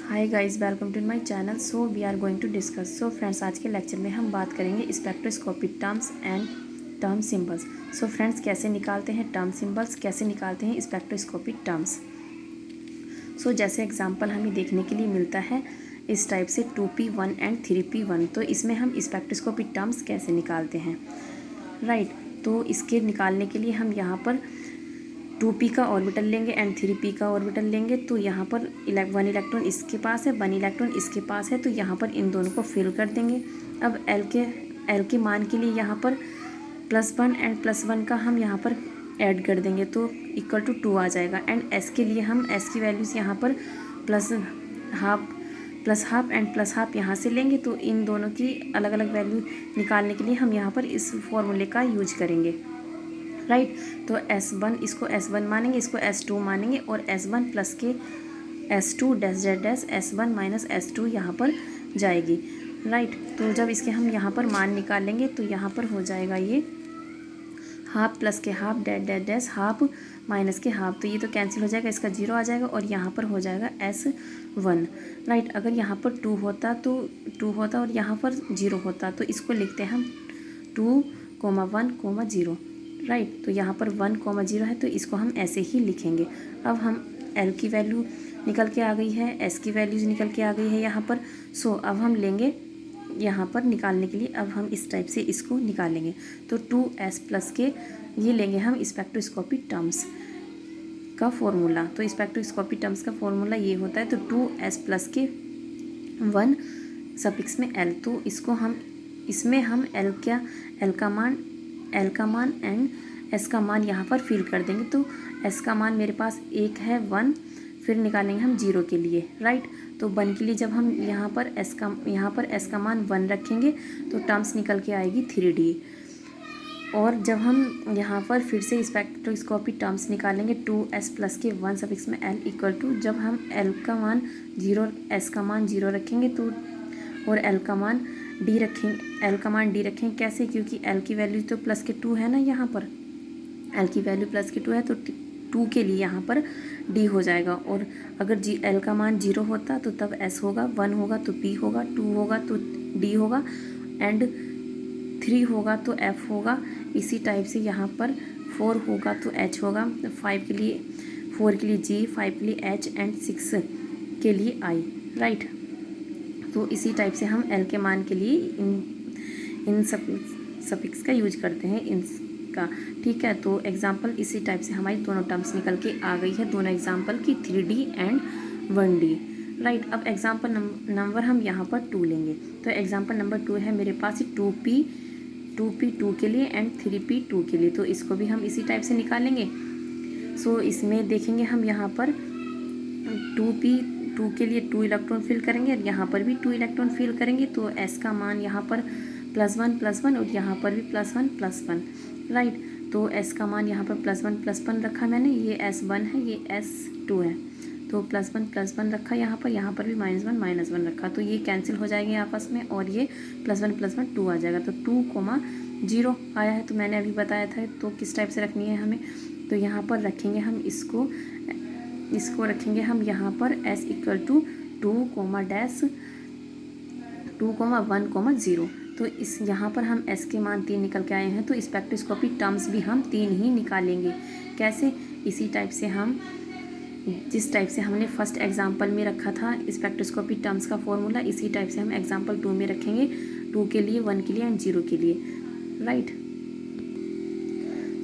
Hi guys, welcome to my channel. So we are going to discuss. So friends, आज के lecture में हम बात करेंगे spectroscopic terms and term symbols. So friends, कैसे निकालते हैं टर्म सिंबल्स, कैसे निकालते हैं स्पेक्ट्रोस्कोपिक टर्म्स। सो जैसे एग्जांपल हमें देखने के लिए मिलता है इस टाइप से 2p1 एंड 3p1। तो इसमें हम स्पेक्ट्रोस्कोपिक टर्म्स कैसे निकालते हैं, राइट। तो इसके निकालने के लिए हम यहाँ पर 2p का ऑर्बिटल लेंगे एंड 3p का ऑर्बिटल लेंगे। तो यहाँ पर 1 इलेक्ट्रॉन इसके पास है, 1 इलेक्ट्रॉन इसके पास है, तो यहाँ पर इन दोनों को फिल कर देंगे। अब L के मान के लिए यहाँ पर +1 एंड +1 का हम यहाँ पर ऐड कर देंगे तो इक्वल टू 2 आ जाएगा। एंड S के लिए हम S की वैल्यूज़ यहाँ पर +½ एंड +½ यहाँ से लेंगे। तो इन दोनों की अलग अलग वैल्यू निकालने के लिए हम यहाँ पर इस फॉर्मूले का यूज करेंगे, राइट। तो S1 इसको S1 मानेंगे, इसको S2 मानेंगे और S1 प्लस के S2 dash dash dash S1 minus S2 यहाँ पर जाएगी, राइट। तो जब इसके हम यहाँ पर मान निकालेंगे तो यहाँ पर हो जाएगा ये ½ प्लस के ½ डैश डैश डैश ½ माइनस के ½। तो ये तो कैंसिल हो जाएगा, इसका 0 आ जाएगा और यहाँ पर हो जाएगा S1, राइट। अगर यहाँ पर 2 होता तो 2 होता और यहाँ पर 0 होता तो इसको लिखते हैं हम 2, 1, 0, राइट। तो यहाँ पर 1, 0 है तो इसको हम ऐसे ही लिखेंगे। अब हम L की वैल्यू निकल के आ गई है, S की वैल्यूज निकल के आ गई है यहाँ पर। सो अब हम लेंगे यहाँ पर निकालने के लिए, अब हम इस टाइप से इसको निकालेंगे। तो 2s प्लस के ये लेंगे हम स्पेक्ट्रोस्कोपिक टर्म्स का फॉर्मूला। तो स्पेक्ट्रोस्कोपिक टर्म्स का फॉर्मूला ये होता है। तो 2s प्लस के 1 सफिक्स में L। तो इसको हम इसमें हम L का मान एंड S का मान यहाँ पर फिल कर देंगे। तो S का मान मेरे पास 1 है 1, फिर निकालेंगे हम 0 के लिए, राइट। तो 1 के लिए जब हम यहाँ पर S का मान 1 रखेंगे तो टर्म्स निकल के आएगी 3D। और जब हम यहाँ पर फिर से स्पेक्ट्रोस्कोपिक टर्म्स निकालेंगे 2s प्लस के 1 सफिक्स में L इक्वल टू, जब हम L का मान 0 S का मान 0 रखेंगे तो और L का मान D रखेंगे। कैसे? क्योंकि L की वैल्यू तो प्लस के 2 है ना, यहाँ पर L की वैल्यू प्लस के 2 है तो 2 के लिए यहाँ पर D हो जाएगा। और अगर L का मान 0 होता तो तब S होगा, 1 होगा तो P होगा, 2 होगा तो D होगा एंड 3 होगा तो F होगा। इसी टाइप से यहाँ पर 4 होगा तो H होगा, 4 के लिए G, 5 के लिए H एंड 6 के लिए I, राइट। तो इसी टाइप से हम L के मान के लिए इन सफिक्स का यूज करते हैं इनका, ठीक है। तो एग्जाम्पल इसी टाइप से हमारी दोनों टर्म्स निकल के आ गई है, दोनों एग्जाम्पल की 3D एंड 1D, राइट। अब एग्जाम्पल नंबर हम यहाँ पर 2 लेंगे। तो एग्जाम्पल नंबर 2 है मेरे पास 2p 2 के लिए एंड 3p 2 के लिए। तो इसको भी हम इसी टाइप से निकालेंगे। सो इसमें देखेंगे हम यहाँ पर 2p 2 के लिए 2 इलेक्ट्रॉन फिल करेंगे और यहाँ पर भी 2 इलेक्ट्रॉन फिल करेंगे। तो S का मान यहाँ पर +1 और यहाँ पर भी +1, राइट। तो S का मान यहाँ पर +1 रखा मैंने, ये S1 है, ये S2 है। तो +1 रखा यहाँ पर भी -1 रखा। तो ये कैंसिल हो जाएंगे आपस में और ये +1 2 आ जाएगा। तो 2, 0 आया है। तो मैंने अभी बताया था तो किस टाइप से रखनी है हमें। तो यहाँ पर रखेंगे हम इसको रखेंगे हम यहाँ पर S इक्वल टू 2, 1, 0। तो इस यहाँ पर हम S के मान 3 निकल के आए हैं। तो स्पेक्ट्रोस्कोपिक टर्म्स भी हम 3 ही निकालेंगे। कैसे? इसी टाइप से हम जिस टाइप से हमने फर्स्ट एग्जाम्पल में रखा था स्पेक्ट्रोस्कोपिक टर्म्स का फॉर्मूला, इसी टाइप से हम एग्जाम्पल 2 में रखेंगे, 2 के लिए, 1 के लिए एंड 0 के लिए, राइट।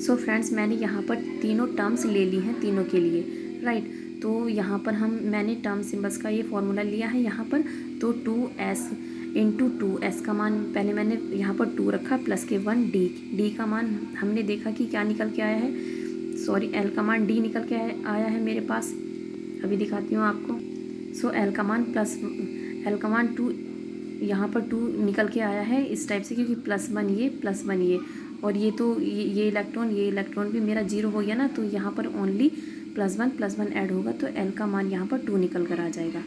सो फ्रेंड्स, मैंने यहाँ पर तीनों टर्म्स ले ली हैं तीनों के लिए, राइट। तो यहाँ पर मैंने टर्म सिम्बल्स का ये फॉर्मूला लिया है यहाँ पर। तो 2s इंटू 2s का मान पहले मैंने यहाँ पर 2 रखा प्लस के 1 D का मान हमने देखा कि क्या निकल के आया है, सॉरी L का मान D निकल के आया है मेरे पास, अभी दिखाती हूँ आपको। सो L का मान 2 यहाँ पर 2 निकल के आया है इस टाइप से, क्योंकि +1 ये और ये तो ये इलेक्ट्रॉन भी मेरा 0 हो गया ना। तो यहाँ पर ओनली +1 ऐड होगा तो L का मान यहाँ पर 2 निकल कर आ जाएगा।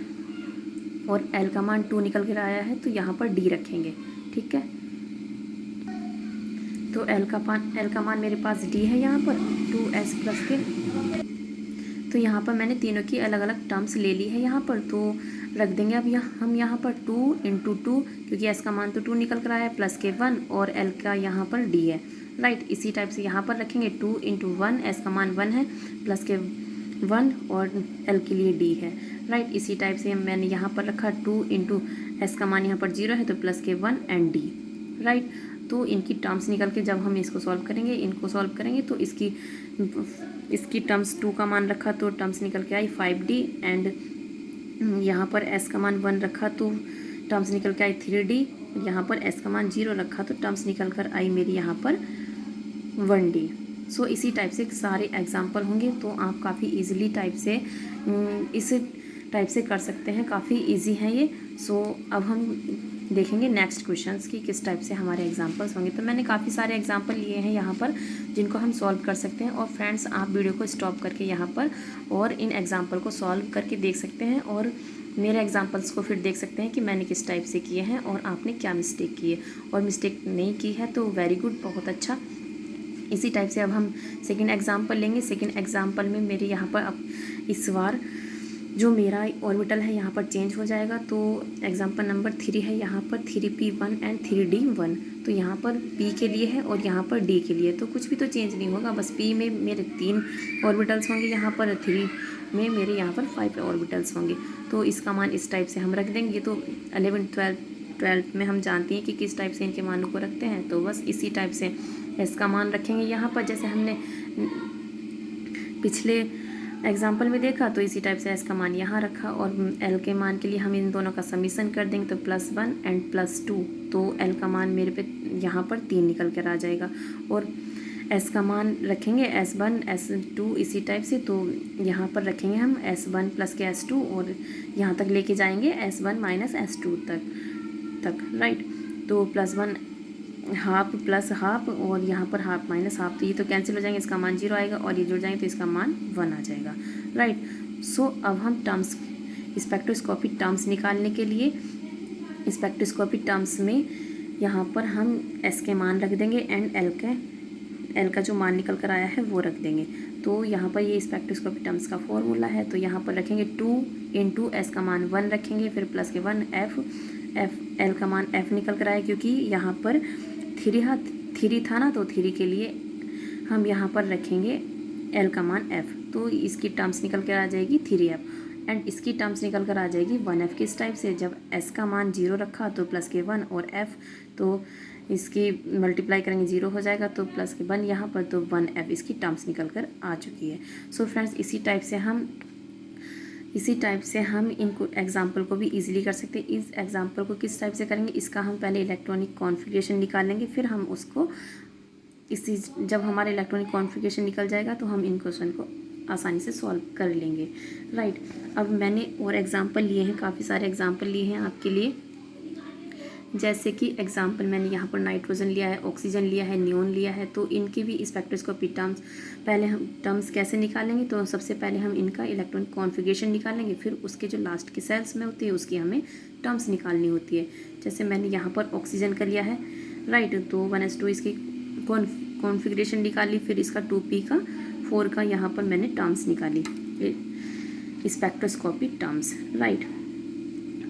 और L का मान 2 निकल कर आया है तो यहाँ पर D रखेंगे, ठीक है। तो L का मान मेरे पास D है यहाँ पर 2s प्लस के। तो यहाँ पर मैंने तीनों की अलग अलग टर्म्स ले ली है यहाँ पर। तो रख देंगे। अब हम यहाँ पर 2 इंटू 2, क्योंकि एस का मान तो 2 निकल कर आया है, प्लस के 1 और एल का यहाँ पर डी है, राइट। इसी टाइप से यहाँ पर रखेंगे 2 इंटू 1, एस का मान 1 है, प्लस के 1 और एल के लिए डी है, राइट। इसी टाइप से मैंने यहाँ पर रखा 2 इंटू एस का मान यहाँ पर 0 है तो प्लस के 1 एंड डी, राइट। तो इनकी टर्म्स निकल के जब हम इसको सॉल्व करेंगे, इनको सॉल्व करेंगे तो इसकी टर्म्स 2 का मान रखा तो टर्म्स निकल के आई 5D एंड यहाँ पर एस का मान 1 रखा तो टर्म्स निकल के आई 3D। यहाँ पर एस का मान 0 रखा तो टर्म्स निकल कर आई मेरी यहाँ पर 1D। सो इसी टाइप से सारे एग्जाम्पल होंगे तो आप काफ़ी इजीली टाइप से इस टाइप से कर सकते हैं, काफ़ी इजी है ये। सो अब हम देखेंगे नेक्स्ट क्वेश्चंस की किस टाइप से हमारे एग्जांपल्स होंगे। तो मैंने काफ़ी सारे एग्जांपल लिए हैं यहाँ पर जिनको हम सॉल्व कर सकते हैं। और फ्रेंड्स आप वीडियो को स्टॉप करके यहाँ पर और इन एग्जांपल को सॉल्व करके देख सकते हैं और मेरे एग्जांपल्स को फिर देख सकते हैं कि मैंने किस टाइप से किए हैं और आपने क्या मिस्टेक की है। और मिस्टेक नहीं की है तो वेरी गुड, बहुत अच्छा। इसी टाइप से अब हम सेकेंड एग्जाम्पल लेंगे। सेकेंड एग्जाम्पल में मेरे यहाँ पर अब इस बार जो मेरा ऑर्बिटल है यहाँ पर चेंज हो जाएगा। तो एग्जाम्पल नंबर 3 है, यहाँ पर 3p1 एंड 3d1। तो यहाँ पर p के लिए है और यहाँ पर d के लिए, तो कुछ भी तो चेंज नहीं होगा, बस p में मेरे 3 ऑर्बिटल्स होंगे, यहाँ पर 3 में मेरे यहाँ पर 5 ऑर्बिटल्स होंगे। तो इसका मान इस टाइप से हम रख देंगे। तो 11 12 में हम जानते हैं कि किस टाइप से इनके मानों को रखते हैं। तो बस इसी टाइप से इसका मान रखेंगे यहाँ पर, जैसे हमने पिछले एग्जाम्पल में देखा। तो इसी टाइप से एस का मान यहाँ रखा और एल के मान के लिए हम इन दोनों का समीशन कर देंगे तो +1 एंड +2। तो एल का मान मेरे पे यहाँ पर 3 निकल कर आ जाएगा। और एस का मान रखेंगे S1 S2 इसी टाइप से। तो यहाँ पर रखेंगे हम S1 प्लस के S2 और यहाँ तक लेके जाएंगे S1 माइनस S2 तक, राइट। तो +1 हाफ प्लस हाफ और यहाँ पर हाफ माइनस हाफ, तो ये तो कैंसिल हो जाएंगे, इसका मान 0 आएगा और ये जुड़ जाएंगे तो इसका मान 1 आ जाएगा, राइट। सो अब हम टर्म्स स्पेक्ट्रोस्कोपी टर्म्स निकालने के लिए स्पेक्ट्रोस्कोपी टर्म्स में यहाँ पर हम एस के मान रख देंगे एंड एल का जो मान निकल कर आया है वो रख देंगे। तो यहाँ पर ये स्पेक्ट्रोस्कोपी टर्म्स का फॉर्मूला है। तो यहाँ पर रखेंगे 2 इंटू एस का मान 1 रखेंगे, फिर प्लस के 1 एफ एल का मान एफ निकल कर आया, क्योंकि यहाँ पर 3 था ना, तो 3 के लिए हम यहाँ पर रखेंगे एल का मान एफ। तो इसकी टर्म्स निकल कर आ जाएगी 3f एंड इसकी टर्म्स निकल कर आ जाएगी 1f। किस टाइप से, जब s का मान 0 रखा तो प्लस के 1 और f, तो इसकी मल्टीप्लाई करेंगे 0 हो जाएगा तो प्लस के 1 यहाँ पर, तो 1f इसकी टर्म्स निकल कर आ चुकी है। सो फ्रेंड्स इसी टाइप से हम इनको एग्जाम्पल को भी इजीली कर सकते हैं। इस एग्जाम्पल को किस टाइप से करेंगे, इसका हम पहले इलेक्ट्रॉनिक कॉन्फ़िगरेशन निकालेंगे, फिर हम उसको जब हमारा इलेक्ट्रॉनिक कॉन्फ़िगरेशन निकल जाएगा तो हम इन क्वेश्चन को आसानी से सॉल्व कर लेंगे, राइट। अब मैंने और एग्जाम्पल लिए हैं, काफ़ी सारे एग्जाम्पल लिए हैं आपके लिए। जैसे कि एग्जाम्पल मैंने यहाँ पर नाइट्रोजन लिया है, ऑक्सीजन लिया है, नियोन लिया है। तो इनकी भी स्पेक्ट्रोस्कोपी टर्म्स पहले हम टर्म्स कैसे निकालेंगे, तो सबसे पहले हम इनका इलेक्ट्रॉनिक कॉन्फ़िगरेशन निकालेंगे, फिर उसके जो लास्ट के सेल्स में होती है उसकी हमें टर्म्स निकालनी होती है। जैसे मैंने यहाँ पर ऑक्सीजन का लिया है, राइट। तो 1s2 इसकी कॉन्फ़िगरेशन निकाली, फिर इसका 2p का 4 का यहाँ पर मैंने टर्म्स निकाली, स्पेक्ट्रोस्कोपी टर्म्स, राइट।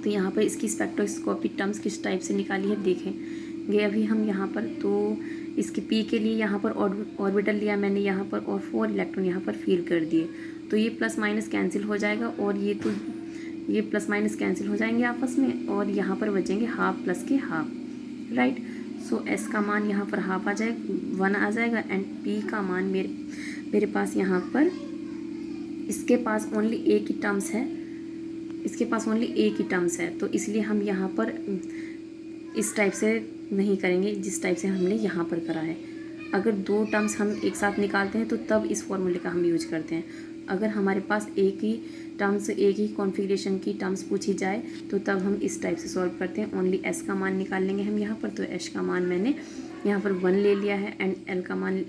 तो यहाँ पर इसकी स्पेक्ट्रोस्कोपी टर्म्स किस टाइप से निकाली है देखेंगे अभी हम यहाँ पर। तो इसके p के लिए यहाँ पर ऑर्बिटल लिया मैंने यहाँ पर और 4 इलेक्ट्रॉन यहाँ पर फील कर दिए। तो ये प्लस माइनस कैंसिल हो जाएगा और ये प्लस माइनस कैंसिल हो जाएंगे आपस में और यहाँ पर बचेंगे हाफ प्लस के हाफ, राइट। सो एस का मान यहाँ पर हाफ आ जाएगा, 1 आ जाएगा एंड p का मान मेरे पास यहाँ पर इसके पास ओनली एक ही टर्म्स है, तो इसलिए हम यहाँ पर इस टाइप से नहीं करेंगे जिस टाइप से हमने यहाँ पर करा है। अगर 2 टर्म्स हम एक साथ निकालते हैं तो तब इस फॉर्मूले का हम यूज करते हैं। अगर हमारे पास एक ही कॉन्फ़िगरेशन की टर्म्स पूछी जाए तो तब हम इस टाइप से सॉल्व करते हैं। ओनली एस का मान निकाल लेंगे हम यहाँ पर। तो एस का मान मैंने यहाँ पर 1 ले लिया है एंड एल का मान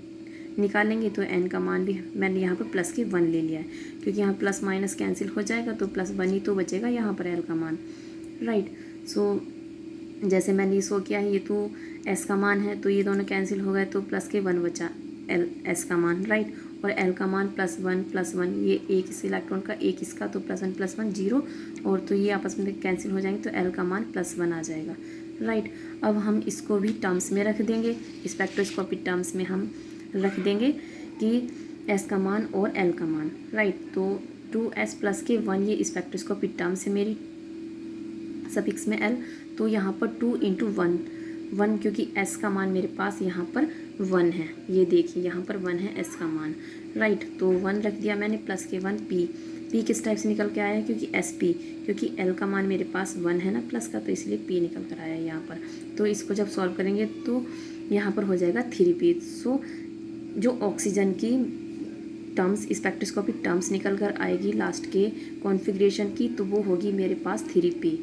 निकालेंगे तो एन का मान भी मैंने यहाँ पर प्लस के 1 ले लिया है, क्योंकि यहाँ प्लस माइनस कैंसिल हो जाएगा तो +1 ही तो बचेगा यहाँ पर एल का मान, राइट। सो जैसे मैंने ये शो किया है, ये तो एस का मान है तो ये दोनों कैंसिल हो गए तो प्लस के 1 बचा एस का मान, राइट। और एल का मान +1 ये एक इस इलेक्ट्रॉन का एक इसका, तो +1 0, और तो ये आपस में कैंसिल हो जाएंगे, तो एल का मान +1 आ जाएगा। राइट, अब हम इसको भी टर्म्स में रख देंगे, स्पेक्ट्रोस्कोपिक टर्म्स में हम रख देंगे कि एस का मान और एल का मान। राइट, तो 2s + के 1 ये स्पेक्ट्रोस्कोपिक टर्म्स है मेरी, सफिक्स में एल, तो यहाँ पर 2 × 1 क्योंकि एस का मान मेरे पास यहाँ पर 1 है, ये देखिए यहाँ पर 1 है एस का मान। राइट, तो 1 रख दिया मैंने, +के 1 पी किस टाइप से निकल के आया है, क्योंकि एस पी, क्योंकि एल का मान मेरे पास 1 है ना प्लस का, तो इसलिए पी निकल कर आया है यहाँ पर। तो इसको जब सॉल्व करेंगे तो यहाँ पर हो जाएगा 3p। सो जो ऑक्सीजन की टर्म्स स्पेक्ट्रोस्कोपिक टर्म्स निकल कर आएगी लास्ट के कॉन्फ़िगरेशन की, तो वो होगी मेरे पास 3p।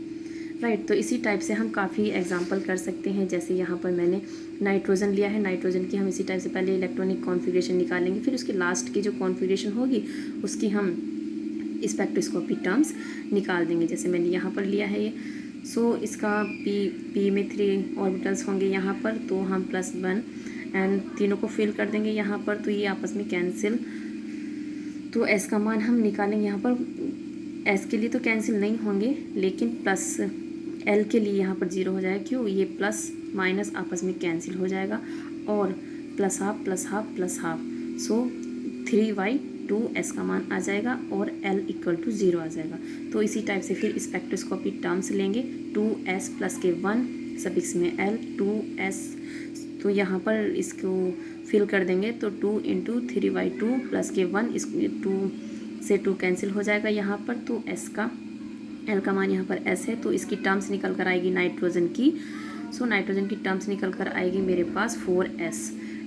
राइट, तो इसी टाइप से हम काफ़ी एग्जांपल कर सकते हैं। जैसे यहाँ पर मैंने नाइट्रोजन लिया है, नाइट्रोजन की हम इसी टाइप से पहले इलेक्ट्रॉनिक कॉन्फ़िगरेशन निकालेंगे, फिर उसके लास्ट की जो कॉन्फ़िगरेशन होगी उसकी हम स्पेक्ट्रोस्कोपिक टर्म्स निकाल देंगे। जैसे मैंने यहाँ पर लिया है ये, सो इसका पी में 3 ऑर्बिटल्स होंगे यहाँ पर, तो हम +1 एंड तीनों को फिल कर देंगे यहाँ पर, तो ये आपस में कैंसिल। तो एस का मान हम निकालेंगे यहाँ पर, एस के लिए तो कैंसिल नहीं होंगे, लेकिन प्लस एल के लिए यहाँ पर 0 हो जाएगा, क्यों, ये प्लस माइनस आपस में कैंसिल हो जाएगा, और +½ +½ +½ सो 3/2 एस का मान आ जाएगा और L = 0 आ जाएगा। तो इसी टाइप से फिर स्पेक्ट्रोस्कोपिक टर्म्स लेंगे, 2s + के 1 सफिक्स में L 2s, तो यहाँ पर इसको फिल कर देंगे, तो 2 × 3/2 + के 1, इस 2 से 2 कैंसिल हो जाएगा यहाँ पर, तो s का L का मान यहाँ पर s है, तो इसकी टर्म्स निकल कर आएगी नाइट्रोजन की। सो नाइट्रोजन की टर्म्स निकल कर आएगी मेरे पास 4s।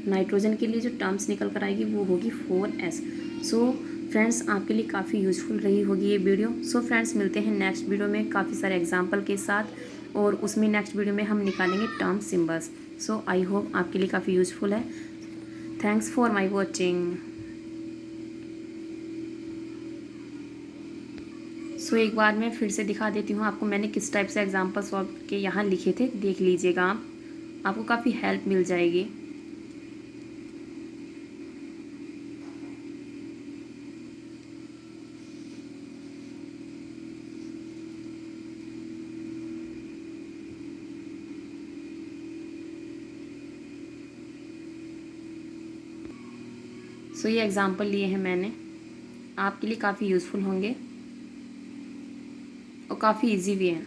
नाइट्रोजन के लिए जो टर्म्स निकल कर आएगी वो होगी 4s। सो फ्रेंड्स, आपके लिए काफ़ी यूज़फुल रही होगी ये वीडियो। सो फ्रेंड्स, मिलते हैं नेक्स्ट वीडियो में काफ़ी सारे एग्जांपल के साथ, और उसमें नेक्स्ट वीडियो में हम निकालेंगे term symbols. So I hope आपके लिए काफ़ी यूज़फुल है। Thanks for my watching. सो एक बार मैं फिर से दिखा देती हूँ आपको मैंने किस टाइप से एग्जाम्पल सॉल्व के यहाँ लिखे थे, देख लीजिएगा आप, आपको काफ़ी हेल्प मिल जाएगी। सो ये एग्जाम्पल लिए हैं मैंने, आपके लिए काफ़ी यूज़फुल होंगे और काफ़ी इजी भी हैं।